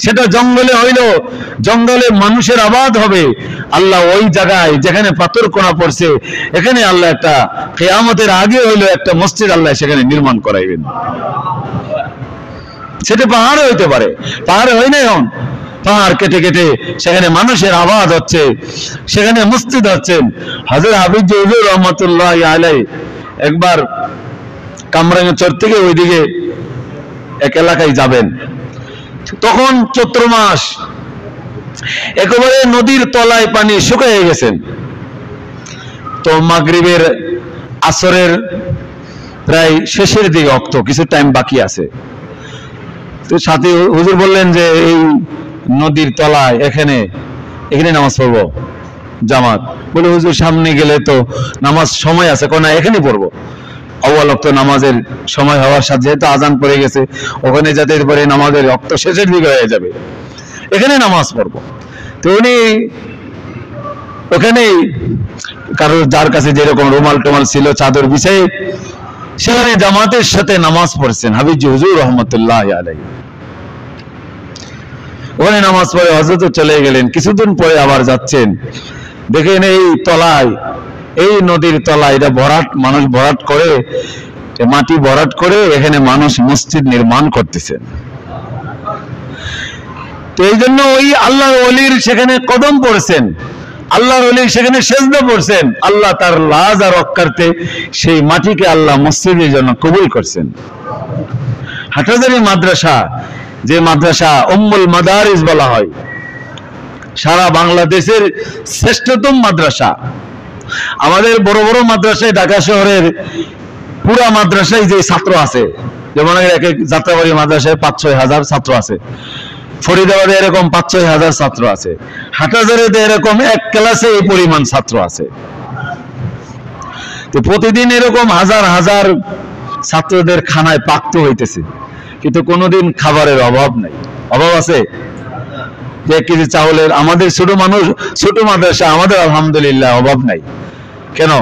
সেটা জঙ্গলে হইল, জঙ্গলে মানুষের আবাদ হবে। আল্লাহ ওই জায়গায় যেখানে পাথর কোণা পড়ছে এখানে আল্লাহ একটা কিয়ামতের আগে হইল একটা মসজিদ আল্লাহ সেখানে নির্মাণ করাইবেন। সেটা পাহাড়ে হইতে পারে, পাহাড়ে হয় না, এখন পাহাড় কেটে কেটে সেখানে মানুষের আবাদ হচ্ছে, সেখানে মসজিদ হচ্ছেন। হযরত হাফিজ হুজুর রহমাতুল্লাহ আলাইহি একবার কামরাঙ্গীরচর থেকে ওইদিকে এক এলাকায় যাবেন, তখন চৈত্র মাস, একেবারে নদীর তলায় পানি শুকিয়ে গেছেন। তো মাগরিবের আসরের প্রায় শেষের দিকে অক্ত, কিছু টাইম বাকি আছে। তো সাথী হুজুর বললেন যে এই নদীর তলায় এখানে নামাজ পড়বো জামাত। বলে হুজুর সামনে গেলে তো নামাজ সময় আছে, কোন এখানে পড়বো। আউয়াল ওয়াক্ত নামাজের সময় হওয়ার সাথে যেহেতু আজান পড়ে গেছে, ওখানে যেতে পরে নামাজের ওয়াক্ত শেষের দিকে হয়ে যাবে, এখানে নামাজ পড়বো। তো উনি ওখানেই কারোর যার কাছে যেরকম রুমাল টুমাল ছিল চাদর বিছাই সেখানে জামাতের সাথে নামাজ পড়ছেন হাফিজ হুজুর রহমতুল্লাহ আলাইহি। ওখানে নামাজ পড়ে হযরত চলে গেলেন। কিছুদিন পরে আবার যাচ্ছেন, দেখেন এই তলায়, এই নদীর তলায় এটা ভরাট, মানুষ ভরাট করে, মাটি ভরাট করে এখানে মানুষ মসজিদ নির্মাণ করতেছেন। তো এই জন্য ওই আল্লাহর ওলির সেখানে কদম পড়ছেন, আল্লাহর ওলির সেখানে সেজদা পড়ছেন, আল্লাহ তার লাজ আর রক্ষার্থে সেই মাটিকে আল্লাহ মসজিদের জন্য কবুল করছেন। হাটহাজারী মাদ্রাসা, যে মাদ্রাসা উম্মুল মাদারিস বলা হয়, সারা বাংলাদেশের শ্রেষ্ঠতম মাদ্রাসা। আমাদের বড় বড় মাদ্রাসায়, ঢাকা শহরের পুরা মাদ্রাসায় যে ছাত্র আছে, যেমন যাত্রাবাড়ি মাদ্রাসায় 5-6 হাজার ছাত্র আছে, ফরিদাবাদে এরকম 5-6 হাজার ছাত্র আছে, হাটহাজারীতে এরকম এক ক্লাসে এই পরিমাণ ছাত্র আছে। তো প্রতিদিন এরকম হাজার হাজার ছাত্রদের খানায় পাক্ত হইতেছে, কিন্তু কোনোদিন খাবারের অভাব নাই। অভাব আছে? 1 কেজি চাউলের, আমাদের ছোট মানুষ, ছোট মাদ্রাসা, আমাদের আলহামদুলিল্লাহ অভাব নাই। কেন?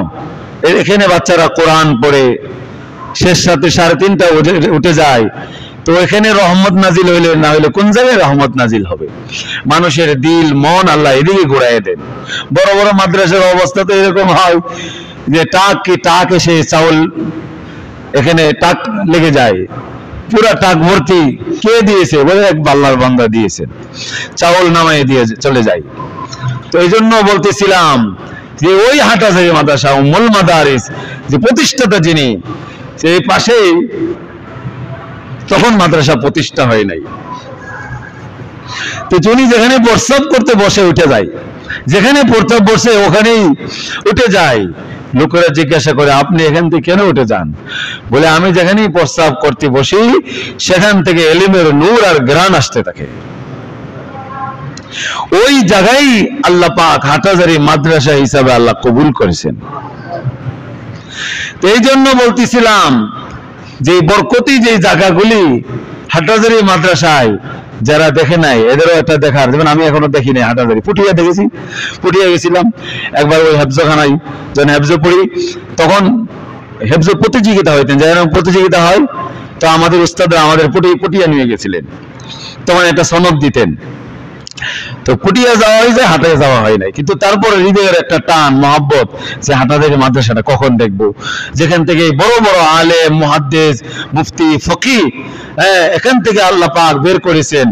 এখানে বাচ্চারা কোরআন পড়ে শেষ রাতে 3:30 উঠে যায়। তো এখানে রহমত নাজিল হইলে না হইলে কোন জায়গায় রহমত নাজিল হবে? মানুষের দিল মন আল্লাহ এদিকে ঘুরাই দেন। বড় বড় মাদ্রাসার অবস্থা তো এরকম হয় যে টাক এসে চাউল, এখানে টাক লেগে যায়, পুরা টাক ভর্তি। কে দিয়েছে? বলে এক আল্লাহর বান্দা দিয়েছেন, চাউল নামাই দিয়ে চলে যায়। তো এই জন্য বলতেছিলাম যে ওই হাটহাজারী মাদ্রাসা উম্মুল মাদারিস যে প্রতিষ্ঠাতা যিনি, সেই পাশেই তখন মাদ্রাসা প্রতিষ্ঠা হয় নাই। তো যিনি যেখানে প্রস্রাব করতে বসে উঠে যায়, যেখানে প্রস্রাব বসে ওখানেই উঠে যায়। লোকেরা জিজ্ঞাসা করে আপনি এখান থেকে কেন উঠে যান? বলে আমি যেখানেই প্রস্রাব করতে বসি সেখান থেকে এলিমের নূর আর ঘ্রাণ আসতে থাকে। ওই জায়গায় আল্লাহ পাক হাটহাজারী মাদ্রাসা হিসাবে আল্লাহ কবুল করেছেন। তো এই জন্য বলতেছিলাম যে বরকতি যে জায়গাগুলি হাটহাজারী মাদ্রাসায় যারা দেখে নাই এদেরও একটা দেখার, যেমন আমি এখনো দেখি নাই হাটহাজারী, পুঠিয়া দেখেছি, পুঠিয়া গেছিলাম একবার ওই হেফজখানায়, যখন হেফজ পড়ি তখন হেফজ প্রতিযোগিতা হইতেন, যেরকম প্রতিযোগিতা হয়, তো আমাদের উস্তাদরা আমাদের পুঠিয়া নিয়ে গেছিলেন, তখন একটা সনদ দিতেন। তো পুটিয়া যাওয়া হয়েছে, হাটায় যাওয়া হয় নাই, কিন্তু তারপরে হৃদয়ের একটা টান মহব্বত যে হাটাজারি মাদ্রাসাটা কখন দেখবো, যেখান থেকে বড় বড় আলেম মুহাদ্দিস মুফতি ফকিহ, এখান থেকে আল্লাহ পাক বের করেছেন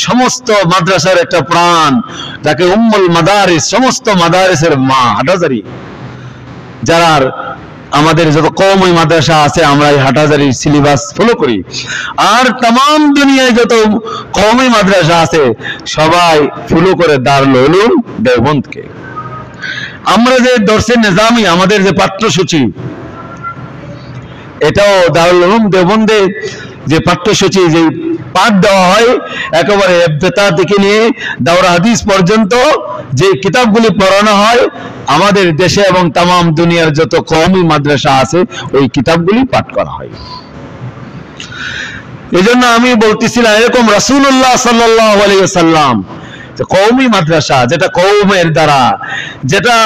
সমস্ত মাদ্রাসার একটা প্রাণ, যাকে উম্মুল মাদারিস, সমস্ত মাদারিসের মা হাটাজারি। যারা আমাদের যত কওমি মাদ্রাসা আছে আমরা এই হাটহাজারী সিলেবাস ফলো করি, আর तमाम দুনিয়ায় যত কওমি মাদ্রাসা আছে সবাই ফলো করে দারুল উলুম দেওবন্দকে। আমরা যে দর্সে নিজামি, আমাদের যে পাঠ্যসূচি, এটাও দারুল উলুম দেওবন্দে যে পাঠ্যসূচি, যে পাঠ দেওয়া হয় একেবারে ইবতিদা থেকে নিয়ে দাওরা হাদিস পর্যন্ত যে কিতাবগুলি পড়ানো হয়, আমাদের দেশে এবং तमाम দুনিয়ার যত কওমি মাদ্রাসা আছে ওই কিতাবগুলি পাঠ করা হয়। এজন্য আমি বলতেছিলাম, এরকম রাসূলুল্লাহ সাল্লাল্লাহু আলাইহি ওয়াসাল্লাম যে কওমি মাদ্রাসা, যেটা কওমের দ্বারা, যেটা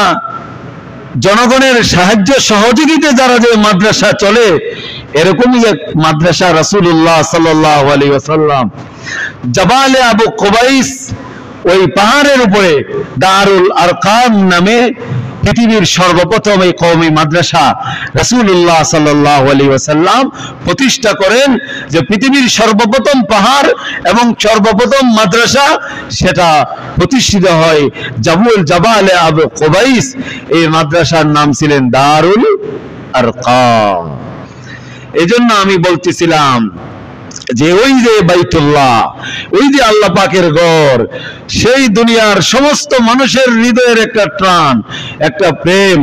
জনগণের সাহায্য সহযোগিতা যারা যে মাদ্রাসা চলে, এরকমই এক মাদ্রাসা রাসূলুল্লাহ সাল্লাল্লাহু আলাইহি ওয়াসাল্লাম জাবালে আবু কুবাইস, ওই পাহাড়ের উপরে দারুল আরকাম নামে পৃথিবীর সর্বপ্রথম এই কওমি মাদ্রাসা রাসূলুল্লাহ সাল্লাল্লাহু আলাইহি ওয়াসাল্লাম প্রতিষ্ঠা করেন। যে পৃথিবীর সর্বপ্রথম পাহাড় এবং সর্বপ্রথম মাদ্রাসা, সেটা প্রতিষ্ঠিত হয় জাবালে আবু কুবাইস। এই মাদ্রাসার নাম ছিলেন দারুল আরকাম। এজন্য আমি বলতেছিলাম যে ওই যে বাইতুল্লাহ, ওই যে আল্লাহ পাকের ঘর, সেই দুনিয়ার সমস্ত মানুষের হৃদয়ের একটা টান, একটা প্রেম,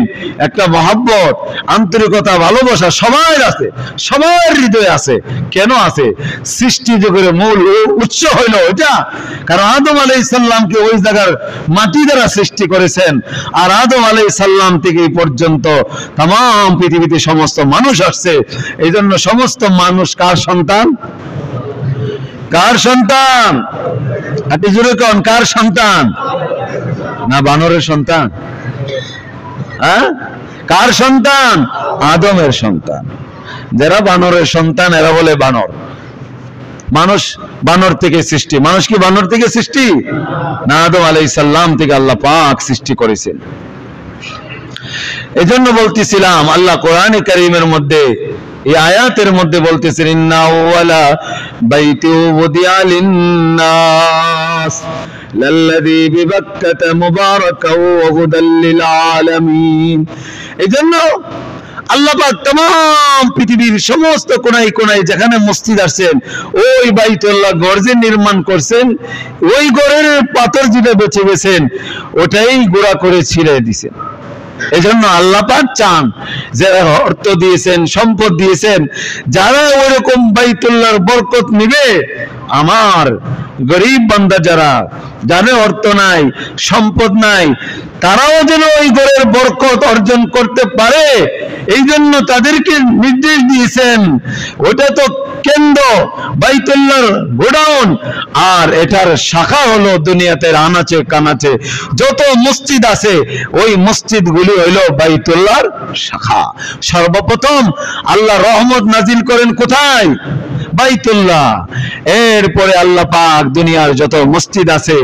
একটা মহব্বত, আন্তরিকতা, ভালোবাসা সবার আছে, সবার হৃদয়ে আছে। কেন আছে? সৃষ্টি যুগের মূল উৎস হইল ওইটা, কারণ আদম আলাইহিস সালামকে ওই জায়গার মাটি দ্বারা সৃষ্টি করেছেন, আর আদম আলাইহিস সালাম থেকে এই পর্যন্ত तमाम পৃথিবীতে সমস্ত মানুষ আসছে। এই জন্য সমস্ত মানুষ কার সন্তান? কার সন্তান? আপনি জোরে কোন, কার সন্তান? না বানরের সন্তান? হ্যাঁ, কার সন্তান? আদমের সন্তান। যারা বানরের সন্তান এরা বলে বানর। মানুষ বানর থেকে সৃষ্টি। মানুষ কি বানর থেকে সৃষ্টি? না, আদম আলাইহিস সালাম থেকে আল্লাহ পাক সৃষ্টি করেছেন। এজন্য বলতেছিলাম আল্লাহ কোরআনে কারীমের মধ্যে এই আয়াতের মধ্যে বলতেছেন, ইন্না আউওয়ালা বাইতি উদিয়া লিন্নাস লাল্লাযী বিবাক্কাতা মুবারাকাও ওয়া হুদাল লিল আলামিন। এজন্য আল্লাহ পাক तमाम পৃথিবীর সমস্ত কোনায় কোনায় যেখানে মসজিদ আছেন, ওই বাইতুল্লাহ ঘর যে নির্মাণ করছেন, ওই ঘরের পাথর যেটা বেঁচে গেছেন ওটাই গোড়া করে ছিঁড়ে দিয়েছেন। এজন্য আল্লাহ পাক চান, যারা অর্থ দিয়েছেন, সম্পদ দিয়েছেন, যারা ওইরকম বাইতুল্লাহর বরকত নিবে, আমার গরিব বান্দা যারা, যাদের অর্থ নাই, সম্পদ নাই, তারাও যেন ওই ঘরের বরকত অর্জন করতে পারে, এই জন্য তাদেরকে নির্দেশ দিয়েছেন। ওটা তো কেন্দ্র, বাইতুল্লাহর গোডাউন, আর এটার শাখা হলো দুনিয়াতে আনাচে কানাচে যত মসজিদ আছে, ওই মসজিদগুলি হইল বাইতুল্লাহর শাখা। সর্বপ্রথম আল্লাহ রহমত নাজিল করেন কোথায়? বাইতুল্লাহ। এরপরে আল্লাহ পাক দুনিয়ার যত মসজিদ আছে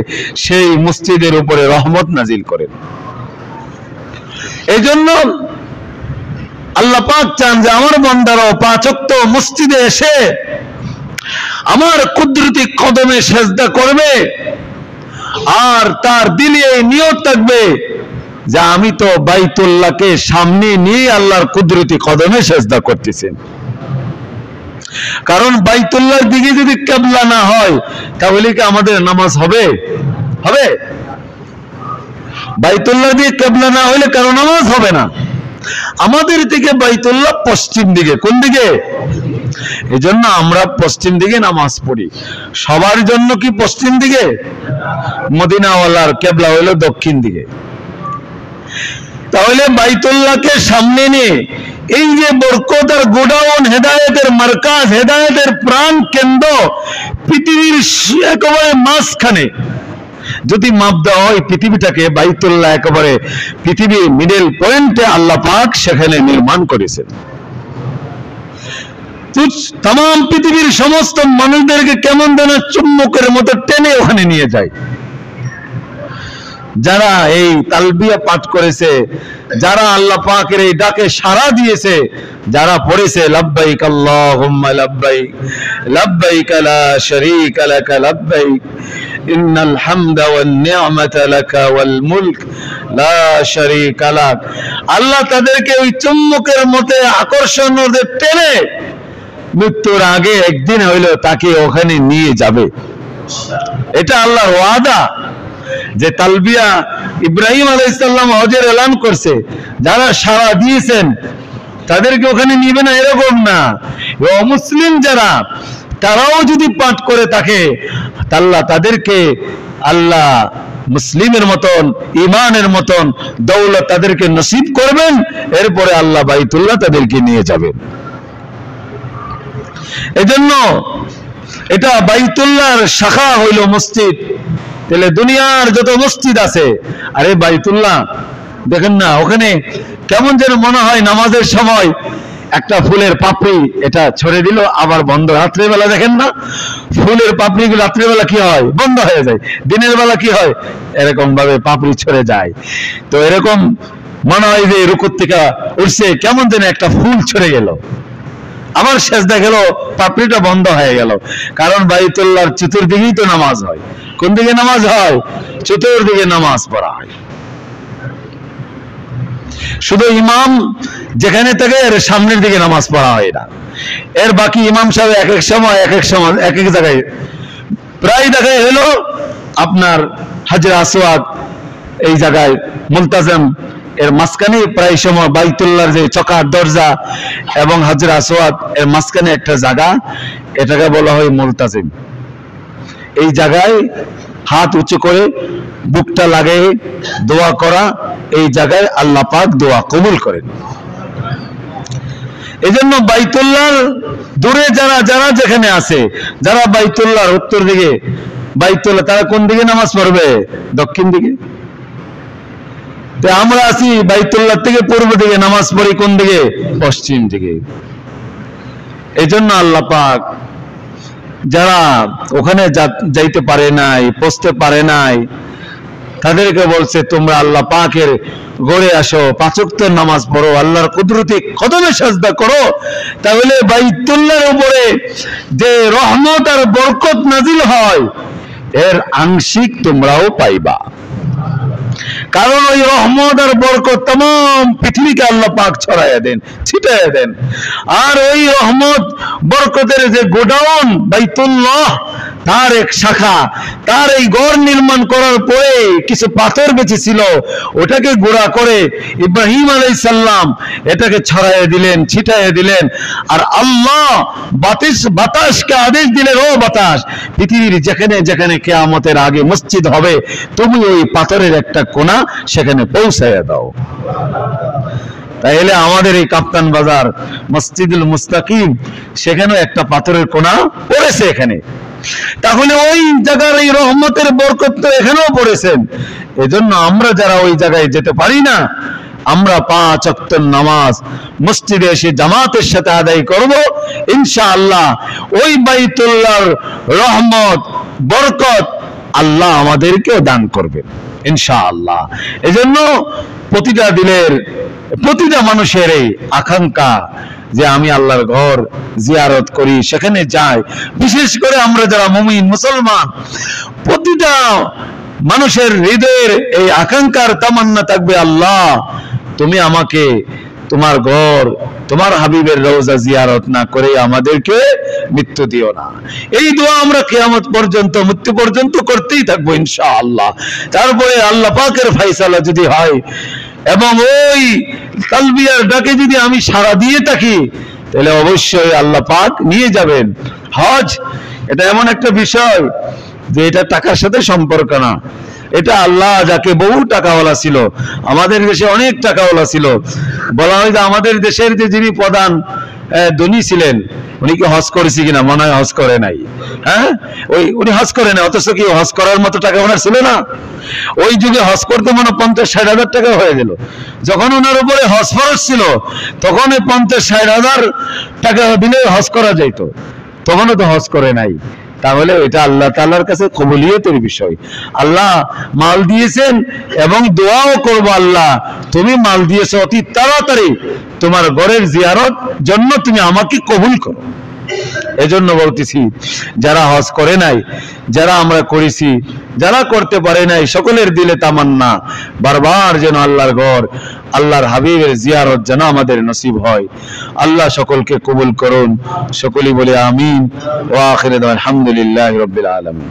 সেই মসজিদের উপরে রহমত নাজিল করেন। এই জন্য আল্লাহ পাক চান যে আমার বান্দারাও 5 ওয়াক্ত মসজিদে এসে আমার কুদরতি কদমে সেজদা করবে, আর তার দিলে এই নিয়ত থাকবে যে আমি তো বাইতুল্লাহকে সামনে নিয়ে আল্লাহর কুদরতি কদমে সেজদা করতেছেন। কারণ বাইতুল্লাহর দিকে যদি কিবলা না হয় তাহলে কি আমাদের নামাজ হবে? হবে? বাইতুল্লাহ দিয়ে কিবলা না হলে কারো নামাজ হবে না। আমাদের থেকে বাইতুল্লাহ পশ্চিম দিকে। কোন দিকে? এজন্য আমরা পশ্চিম দিকে নামাজ পড়ি। সবার জন্য কি পশ্চিম দিকে? মদিনাওয়ালার কিবলা হলো দক্ষিণ দিকে। তাহলে বাইতুল্লাহকে সামনে নিয়ে এই যে বরকত আর গোডাউন, হেদায়েতের মার্কাজ, হেদায়েতের প্রাণ কেন্দ্র পৃথিবীর একেবারে মাঝখানে যদি মাপ দেওয়া হয় পৃথিবীটাকে, বাইতুল্লাহ একেবারে পৃথিবীর মিডল পয়েন্টে আল্লাহ পাক সেখানে নির্মাণ করেছেন। তাম পৃথিবীর সমস্ত মানুষদেরকে কেমন যেন চুম্বকের মতো টেনে ওখানে নিয়ে যায়। যারা এই তালবিয়া পাঠ করেছে, যারা আল্লাহ পাকের এই ডাকে সাড়া দিয়েছে, যারা পড়েছে লাব্বাইক আল্লাহুম্মা লাব্বাইক লাব্বাইক লা শারীকা লাক লাব্বাইক ইন্নাল হামদা ওয়ান নি'মাতা লাকা ওয়াল মুলক লা শারীকা লাক, আল্লাহ তাদেরকে ওই চুম্বকের মতো আকর্ষণ টেনে মৃত্যুর আগে একদিন হইল তাকে ওখানে নিয়ে যাবে। এটা আল্লাহর ওয়াদা। যে তালবিয়া ইব্রাহিম আলাইহিস সালাম হজের এলান করছে, যারা সাড়া দিয়েছেন তাদেরকে ওখানে নিবে না এরকম না। অমুসলিম যারা, তারাও যদি পাঠ করে থাকে আল্লাহ তাদেরকে, আল্লাহ মুসলিমের মতন ইমানের মতন দৌলত তাদেরকে নসিব করবেন। এরপরে আল্লাহ বাইতুল্লাহ তাদেরকে নিয়ে যাবেন। এজন্য এটা বাইতুল্লাহর শাখা হইল মসজিদ। তাহলে দুনিয়ার যত মসজিদ আছে, আরে বাইতুল্লাহ দেখেন না, ওখানে কেমন যেন মনে হয় নামাজের সময় একটা ফুলের পাপড়ি এটা ছড়ে দিল, আবার বন্ধ। রাত্রিবেলা দেখেন না ফুলের পাপড়িগুলো রাত্রিবেলা কি হয়, বন্ধ হয়ে যায়। দিনের বেলা কি হয়, এরকম ভাবে পাপড়ি ছড়ে যায়। তো এরকম মনে হয় যে রুকুর থেকে উঠছে, কেমন যেন একটা ফুল ছড়ে গেল, আবার সেজদা গেল, পাপড়িটা বন্ধ হয়ে গেল। কারণ বাইতুল্লাহর চতুর্দিকেই তো নামাজ হয়। কোন দিকে নামাজ হয়? চতুর্দিকে নামাজ পড়া হয়। শুধু ইমাম যেখানে থাকে এর সামনের দিকে নামাজ পড়া হয় না। এর বাকি ইমাম সাহেব এক এক সময় এক এক জায়গায়, প্রায় দেখায় হলো আপনার হাজরে আসওয়াদ এই জায়গায় মুলতাজিম এর মাঝখানে, প্রায় সময় বাইতুল্লাহর যে চকার দরজা এবং হাজরে আসওয়াদ এর মাঝখানে একটা জায়গা, এটাকে বলা হয় মুলতাজিম। এই জায়গায় হাত উঁচু করে বুকটা লাগিয়ে দোয়া করা, এই জায়গায় আল্লাহ পাক দোয়া কবুল করেন। এজন্য বাইতুল্লাহর দূরে যারা যারা যেখানে আছে, যারা বাইতুল্লাহর উত্তর দিকে বাইতুল্লাহ, তারা কোন দিকে নামাজ পড়বে? দক্ষিণ দিকে। আমরা আছি বাইতুল্লাহ থেকে পূর্ব দিকে, নামাজ পড়ি কোন দিকে? পশ্চিম দিকে। এই জন্য আল্লাহ পাক যারা ওখানে যাইতে পারে নাই, পৌঁছতে পারে নাই, তাদেরকে বলছে তোমরা আল্লাহ পাকের ঘরে আসো, 5 ওয়াক্তের নামাজ পড়ো, আল্লাহর কুদরতি কদমে সাজদা করো, তাহলে বাইতুল্লাহর উপরে যে রহমত আর বরকত নাজিল হয় এর আংশিক তোমরাও পাইবা। কারণ ওই রহমত আর বরকত तमाम পৃথিবীকে আল্লাহ পাক ছড়াইয়া দেন, ছিটাইয়া দেন। আর ওই রহমত বরকতের যে গোডাউন বাইতুল্লাহ, তার এক শাখা, তার এই ঘর নির্মাণ করার পরে কিছু পাথর বেঁচে ছিল, ওটাকে গুঁড়া করে ইব্রাহিম আলাইহিস সালাম এটাকে ছড়াইয়া দিলেন, ছিটাইয়া দিলেন। আর আল্লাহ বাতাসকে আদেশ দিলেন, ও বাতাস, পৃথিবীর যেখানে যেখানে কিয়ামতের আগে মসজিদ হবে তুমি ওই পাথরের একটা কোণা সেখানে পৌঁছাইয়া দাও। তাইলে আমাদের এই কাপ্তান বাজার মসজিদুল মুস্তাকিম, সেখানেও একটা পাথরের কোণা পড়েছে এখানে। তাহলে ওই জায়গার এই রহমতের বরকত তো এখানেও পড়েছেন। এজন্য আমরা যারা ওই জায়গায় যেতে পারি না, আমরা 5 ওয়াক্তের নামাজ মসজিদে এসে জামাতের সাথে আদায় করব, ইনশাআল্লাহ ওই বাইতুল্লাহর রহমত বরকত আল্লাহ আমাদেরকেও দান করবেন ইনশাআল্লাহ। এজন্য প্রতিটা দিনের প্রতিটা মানুষের এই আকাঙ্ক্ষা যে আমি আল্লাহর ঘর জিয়ারত করি, সেখানে যাই। বিশেষ করে আমরা যারা মুমিন মুসলমান, প্রতিটা মানুষের হৃদয়ের এই আকাঙ্ক্ষার তামান্না থাকবে, আল্লাহ তুমি আমাকে তোমার ঘর, তোমার হাবিবের রওজা জিয়ারত না করে আমাদেরকে মৃত্যু দিও না। এই দোয়া আমরা কিয়ামত পর্যন্ত, মৃত্যু পর্যন্ত করতেই থাকবো ইনশাআল্লাহ। তারপরে আল্লাহ পাকের ফয়সালা যদি হয় এবং ওই তালবিয়ার ডাকে যদি আমি সাড়া দিয়ে থাকি, তাহলে অবশ্যই আল্লাহ পাক নিয়ে যাবেন। হজ এটা এমন একটা বিষয় যে এটা টাকার সাথে সম্পর্ক না, এটা আল্লাহ যাকে বহু টাকাওয়ালা ছিল, আমাদের দেশে অনেক টাকাওয়ালা ছিল, বলা হয় যে আমাদের দেশের যে যিনি প্রধান ধনী ছিলেন উনি কি হজ করেছি কিনা, মনে হয় হজ করে নাই। হ্যাঁ, উনি হজ করে নাই, অথচ কি হজ করার মতো টাকা ওনার ছিল না? ওই যুগে হজ করতে মনে 50-60 হাজার টাকা হয়ে গেল। যখন ওনার উপরে হজ ফরজ ছিল তখন 50-60 হাজার টাকা দিলে হজ করা যাইত, তখনও তো হজ করে নাই। তাহলে এটা আল্লাহ তাআলার কাছে কবুলিয়তের বিষয়। আল্লাহ মাল দিয়েছেন এবং দোয়াও করবো, আল্লাহ তুমি মাল দিয়েছো অতি তাড়াতাড়ি তোমার ঘরের জিয়ারত জন্য তুমি আমাকে কবুল করো। এজন্য বলতেছি যারা হজ করে নাই, যারা আমরা করেছি, যারা করতে পারে নাই, সকলের দিলে তামান্না বারবার যেন আল্লাহর ঘর, আল্লাহর হাবিবের জিয়ারত যেন আমাদের নসিব হয়। আল্লাহ সকলকে কবুল করুন। সকলেই বলে আমিন। ওয়া আখিরু দাওয়ানা আলহামদুলিল্লাহি রাব্বিল আলামিন।